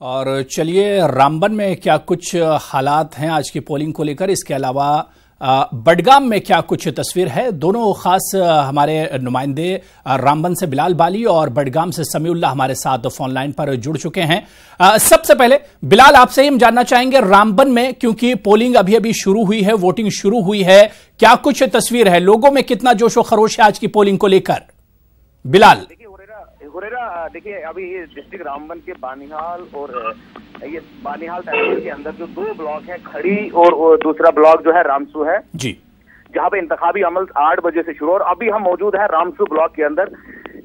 और चलिए, रामबन में क्या कुछ हालात हैं आज की पोलिंग को लेकर, इसके अलावा बडगाम में क्या कुछ तस्वीर है। दोनों खास हमारे नुमाइंदे रामबन से बिलाल बाली और बडगाम से समीउल्लाह हमारे साथ फोन लाइन पर जुड़ चुके हैं। सबसे पहले बिलाल, आपसे ही हम जानना चाहेंगे रामबन में, क्योंकि पोलिंग अभी अभी शुरू हुई है, वोटिंग शुरू हुई है, क्या कुछ तस्वीर है, लोगों में कितना जोशो खरोश है आज की पोलिंग को लेकर? बिलाल हुरेरा, देखिए अभी ये डिस्ट्रिक्ट रामबन के बानिहाल और ये बानिहाल तहसील के अंदर जो दो ब्लॉक है, खड़ी और दूसरा ब्लॉक जो है रामसू है जी, जहाँ पे इंतखाबी अमल 8 बजे से शुरू। और अभी हम मौजूद है रामसू ब्लॉक के अंदर,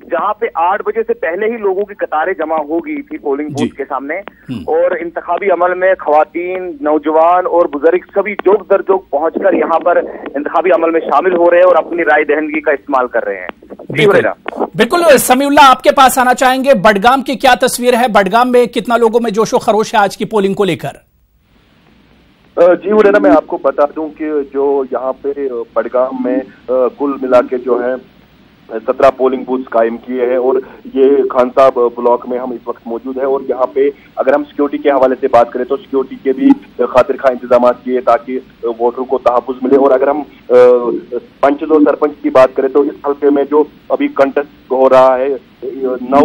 जहाँ पे 8 बजे से पहले ही लोगों की कतारें जमा हो गई थी पोलिंग बूथ के सामने। और इंतखाबी अमल में खवातीन, नौजवान और बुजुर्ग सभी जोक दर जोक पहुंचकर यहाँ पर इंतखाबी अमल में शामिल हो रहे हैं और अपनी राय दहनगी का इस्तेमाल कर रहे हैं। बिल्कुल समीउल्लाह, आपके पास आना चाहेंगे, बडगाम की क्या तस्वीर है? बडगाम में कितना लोगों में जोशो खरोश है आज की पोलिंग को लेकर? जी हुरेरा, मैं आपको बता दूं कि जो यहाँ पे बडगाम में कुल मिला के जो है 17 पोलिंग बूथ कायम किए हैं और ये खान साहब ब्लॉक में हम इस वक्त मौजूद है। और यहाँ पे अगर हम सिक्योरिटी के हवाले से बात करें तो सिक्योरिटी के भी खातिर खा इंतजाम किए ताकि वोटरों को तहफ़्फ़ुज़ मिले। और अगर हम पंच और सरपंच की बात करें तो इस हल्के में जो अभी कंटेस्ट हो रहा है, 9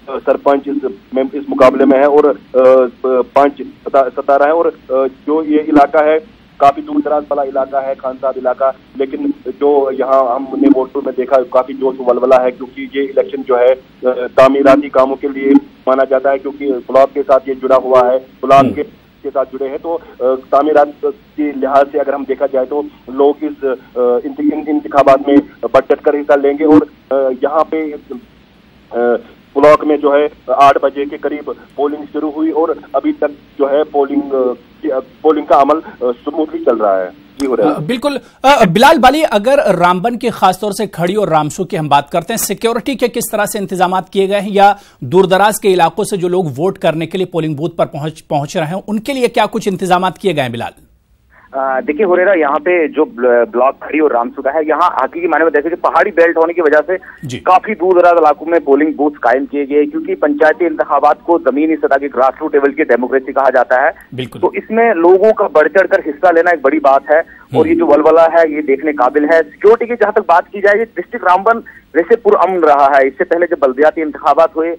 सरपंच इस मुकाबले में है और 5 सता रहा है। और जो ये इलाका है काफी दूर दराज वाला इलाका है, खान साहब इलाका, लेकिन जो यहाँ हमने वोटों में देखा काफी जोश वलवला है, क्योंकि ये इलेक्शन जो है तामीराती कामों के लिए माना जाता है, क्योंकि ब्लॉक के साथ ये जुड़ा हुआ है, ब्लॉक के साथ जुड़े हैं। तो तामीरात के लिहाज से अगर हम देखा जाए तो लोग इस इंतखाबात में बढ़ कर हिस्सा लेंगे। और यहाँ पे ब्लॉक में जो है 8 बजे के करीब पोलिंग शुरू हुई और अभी तक जो है पोलिंग का अमल स्मूथली चल रहा है। बिल्कुल बिलाल बाली, अगर रामबन की खासतौर से खड़ी और रामसू की हम बात करते हैं, सिक्योरिटी के किस तरह से इंतजाम किए गए हैं, या दूरदराज के इलाकों से जो लोग वोट करने के लिए पोलिंग बूथ पर पहुंच रहे हैं उनके लिए क्या कुछ इंतजाम किए गए हैं? बिलाल देखिए हुरेरा, यहाँ पे जो ब्लॉक खड़ी और रामसू का है, यहाँ हकीकी माने में देखें कि पहाड़ी बेल्ट होने की वजह से काफी दूर दराज इलाकों में पोलिंग बूथ कायम किए गए, क्योंकि पंचायती इंतखाबात को जमीनी सतह की ग्रास रूट लेवल की डेमोक्रेसी कहा जाता है। तो इसमें लोगों का बढ़ चढ़ कर हिस्सा लेना एक बड़ी बात है और ये जो वलवला है ये देखने काबिल है। सिक्योरिटी की जहां तक बात की जाए, डिस्ट्रिक्ट रामबन वैसे पुरअमन रहा है। इससे पहले जब बल्दियाती इंतखाबात हुए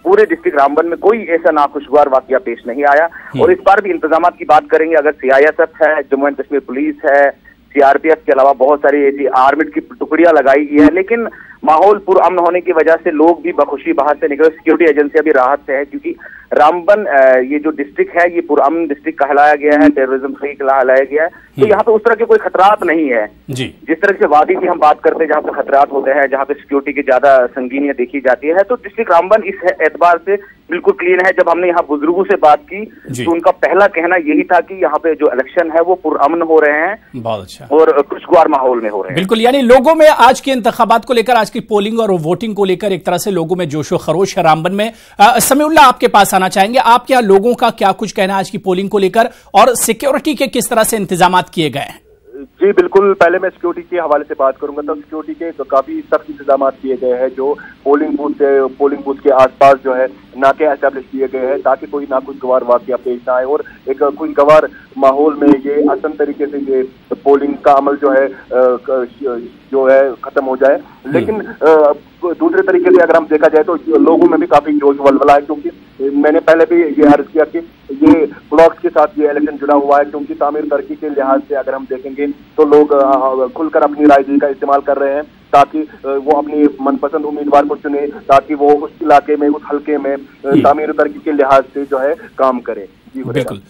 पूरे डिस्ट्रिक्ट रामबन में कोई ऐसा नाखुशगवार वाकया पेश नहीं आया। और इस बार भी इंतजाम की बात करेंगे, अगर CISF है, जम्मू एंड कश्मीर पुलिस है, CRPF के अलावा बहुत सारी ऐसी आर्मिड की टुकड़ियां लगाई गई है, लेकिन माहौल पुरअमन होने की वजह से लोग भी बखुशी बाहर से निकले। सिक्योरिटी एजेंसियां भी राहत से है, क्योंकि रामबन ये जो डिस्ट्रिक्ट है ये पुरअमन डिस्ट्रिक्ट कहलाया गया है, टेररिज्म फ्री कहलाया गया है। तो यहाँ पे उस तरह के कोई खतरात नहीं है जी। जिस तरह से वादी की हम बात करते हैं जहाँ पे खतरात होते हैं, जहाँ पे सिक्योरिटी की ज्यादा संगीनियत देखी जाती है, तो डिस्ट्रिक्ट रामबन इस एतबार से बिल्कुल क्लीन है। जब हमने यहाँ बुजुर्गों से बात की तो उनका पहला कहना यही था कि यहाँ पे जो इलेक्शन है वो पुरअमन हो रहे हैं, बहुत अच्छा, और खुशगवार माहौल में हो रहे हैं। बिल्कुल, यानी लोगों में आज के इंतखाबात को लेकर, आज की पोलिंग और वोटिंग को लेकर एक तरह से लोगों में जोशो खरोश है रामबन में। समीउल्लाह, आपके पास आना चाहेंगे, आप क्या लोगों का क्या कुछ कहना है आज की पोलिंग को लेकर, और सिक्योरिटी के किस तरह से इंतजाम किए गए हैं? जी बिल्कुल, पहले मैं सिक्योरिटी के हवाले से बात करूंगा। तो सिक्योरिटी के तो काफी सख्त इंतजाम किए गए हैं। जो पोलिंग बूथ के आसपास जो है नाके एस्टेब्लिश किए गए हैं ताकि कोई नाखुशगवार वाकया पेश ना आए और एक खुशगवार माहौल में ये आसान तरीके से ये पोलिंग का अमल जो है खत्म हो जाए। लेकिन दूसरे तरीके से अगर हम देखा जाए तो लोगों में भी काफी जोश वलवला है, क्योंकि मैंने पहले भी ये अर्ज किया कि ये ब्लॉक्स के साथ ये इलेक्शन जुड़ा हुआ है, क्योंकि तामीर तरक्की के लिहाज से अगर हम देखेंगे तो लोग खुलकर अपनी राय का इस्तेमाल कर रहे हैं ताकि वो अपनी मनपसंद उम्मीदवार को चुने, ताकि वो उस इलाके में, उस हल्के में तामीर तरक्की के लिहाज से जो है काम करे। जी बिल्कुल।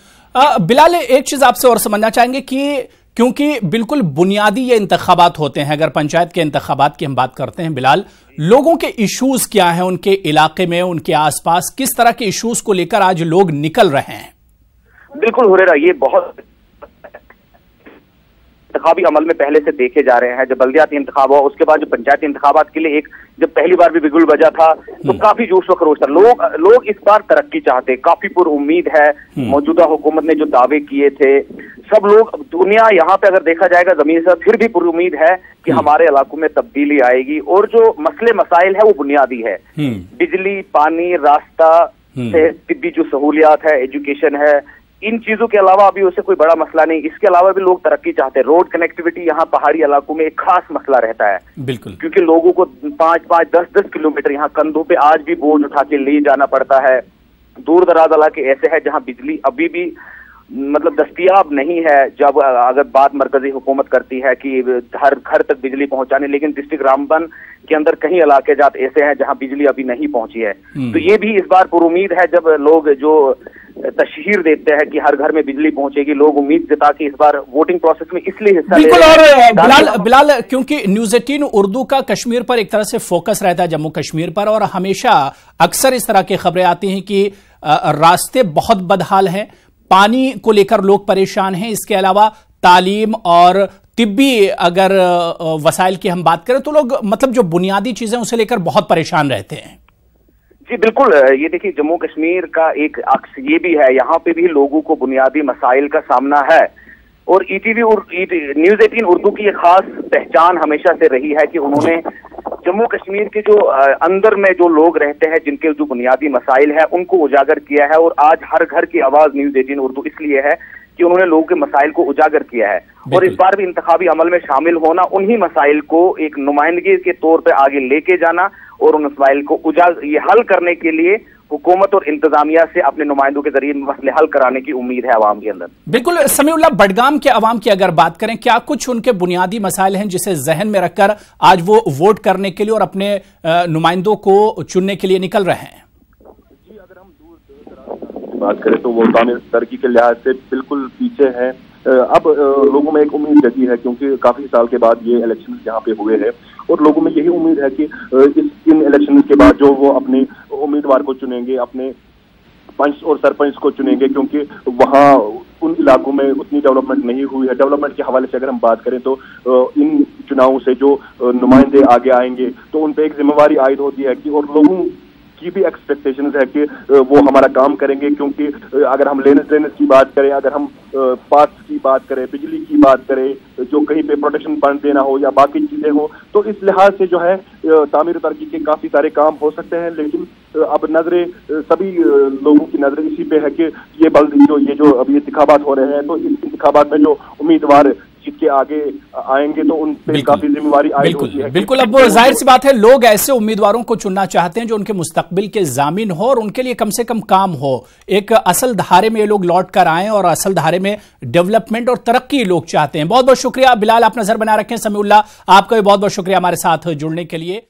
बिलाल, एक चीज आपसे और समझना चाहेंगे कि क्योंकि बिल्कुल बुनियादी ये इंतखाबात होते हैं, अगर पंचायत के इंतखाबात की हम बात करते हैं बिलाल, लोगों के इश्यूज क्या हैं उनके इलाके में, उनके आसपास, किस तरह के इश्यूज को लेकर आज लोग निकल रहे हैं? बिल्कुल हुरेरा, ये बहुत इंतखाबी अमल में पहले से देखे जा रहे हैं। जब बल्दियाती इंतखाब हुआ उसके बाद जो पंचायती इंतखाबात के लिए जब पहली बार भी बिगुल बजा था तो काफी जोश व खरोश था। लोग इस बार तरक्की चाहते, काफी पुर उम्मीद है। मौजूदा हुकूमत ने जो दावे किए थे सब लोग, दुनिया यहाँ पे अगर देखा जाएगा जमीन से, फिर भी पुर उम्मीद है कि हमारे इलाकों में तब्दीली आएगी। और जो मसले मसाइल है वो बुनियादी है, बिजली, पानी, रास्ता, तिब्बी जो सहूलियात है, एजुकेशन है, इन चीजों के अलावा अभी उसे कोई बड़ा मसला नहीं। इसके अलावा भी लोग तरक्की चाहते हैं। रोड कनेक्टिविटी यहाँ पहाड़ी इलाकों में एक खास मसला रहता है, बिल्कुल, क्योंकि लोगों को 5-5, 10-10 किलोमीटर यहाँ कंधों पे आज भी बोझ उठा के ले जाना पड़ता है। दूर दराज इलाके ऐसे हैं जहाँ बिजली अभी भी मतलब दस्तयाब नहीं है। जब अगर बात मरकजी हुकूमत करती है कि हर घर तक बिजली पहुंचाने, लेकिन डिस्ट्रिक्ट रामबन के अंदर कई इलाके जात ऐसे हैं जहां बिजली अभी नहीं पहुंची है। तो ये भी इस बार पुरुम्मीद है, जब लोग जो तशहीर देते हैं कि हर घर में बिजली पहुंचेगी, लोग उम्मीद जता कि इस बार वोटिंग प्रोसेस में इसलिए हिस्सा ले रहे हैं। और बिलाल, क्योंकि न्यूज़ 18 उर्दू का कश्मीर पर एक तरह से फोकस रहता है, जम्मू कश्मीर पर, और हमेशा अक्सर इस तरह की खबरें आती हैं कि रास्ते बहुत बदहाल हैं, पानी को लेकर लोग परेशान हैं, इसके अलावा तालीम और तिब्बी अगर वसाइल की हम बात करें तो लोग मतलब जो बुनियादी चीजें उसे लेकर बहुत परेशान रहते हैं। जी बिल्कुल, ये देखिए जम्मू कश्मीर का एक अक्स ये भी है, यहाँ पे भी लोगों को बुनियादी मसाइल का सामना है। और ईटीवी न्यूज़ 18 उर्दू की एक खास पहचान हमेशा से रही है कि उन्होंने जम्मू कश्मीर के जो अंदर में जो लोग रहते हैं, जिनके जो बुनियादी मसाइल है, उनको उजागर किया है। और आज हर घर की आवाज न्यूज़ 18 उर्दू इसलिए है कि उन्होंने लोगों के मसाइल को उजागर किया है। और इस बार भी इंतखाबी अमल में शामिल होना, उन्हीं मसाइल को एक नुमाइंदगी के तौर पर आगे लेके जाना और उन मसाइल को ये हल करने के लिए हुकूमत और इंतजामिया से अपने नुमाइंदों के जरिए मसले हल कराने की उम्मीद है अवाम के अंदर। बिल्कुल समीउल्लाह, बडगाम के अवाम की अगर बात करें, क्या कुछ उनके बुनियादी मसाइल हैं जिसे जहन में रखकर आज वो वोट करने के लिए और अपने नुमाइंदों को चुनने के लिए निकल रहे हैं? जी, अगर हम दूर दराज की बात करें तो वो तामीर तरक्की के लिहाज से बिल्कुल पीछे हैं। अब लोगों में एक उम्मीद जगी है, क्योंकि काफी साल के बाद ये इलेक्शन यहाँ पे हुए हैं और लोगों में यही उम्मीद है कि इन इलेक्शन के बाद जो वो अपने उम्मीदवार को चुनेंगे, अपने पंच और सरपंच को चुनेंगे, क्योंकि वहाँ उन इलाकों में उतनी डेवलपमेंट नहीं हुई है। डेवलपमेंट के हवाले से अगर हम बात करें तो इन चुनावों से जो नुमाइंदे आगे आएंगे तो उन पर एक जिम्मेवारी आयद होती है कि और लोगों की भी एक्सपेक्टेशंस है कि वो हमारा काम करेंगे। क्योंकि अगर हम लेनेस की बात करें, अगर हम पास की बात करें, बिजली की बात करें, जो कहीं पे प्रोटेक्शन फंड देना हो या बाकी चीजें हो, तो इस लिहाज से जो है तामीर तरक्की के काफी सारे काम हो सकते हैं। लेकिन अब नजरें सभी लोगों की नजरें इसी पे है कि ये जो अभी इंतखाबात हो रहे हैं, तो इस इंतखाबात में जो उम्मीदवार जीत के आगे आएंगे तो उन पे काफी जिम्मेवारी आई होती है। बिल्कुल, अब जाहिर सी बात है, लोग ऐसे उम्मीदवारों को चुनना चाहते हैं जो उनके मुस्तकबिल के जामिन हो और उनके लिए कम से कम काम हो, एक असल धारे में ये लोग लौट कर आए और असल धारे में डेवलपमेंट और तरक्की लोग चाहते हैं। बहुत बहुत शुक्रिया बिलाल, आप नजर बना रखें। समीउल्लाह, आपका भी बहुत बहुत शुक्रिया हमारे साथ जुड़ने के लिए।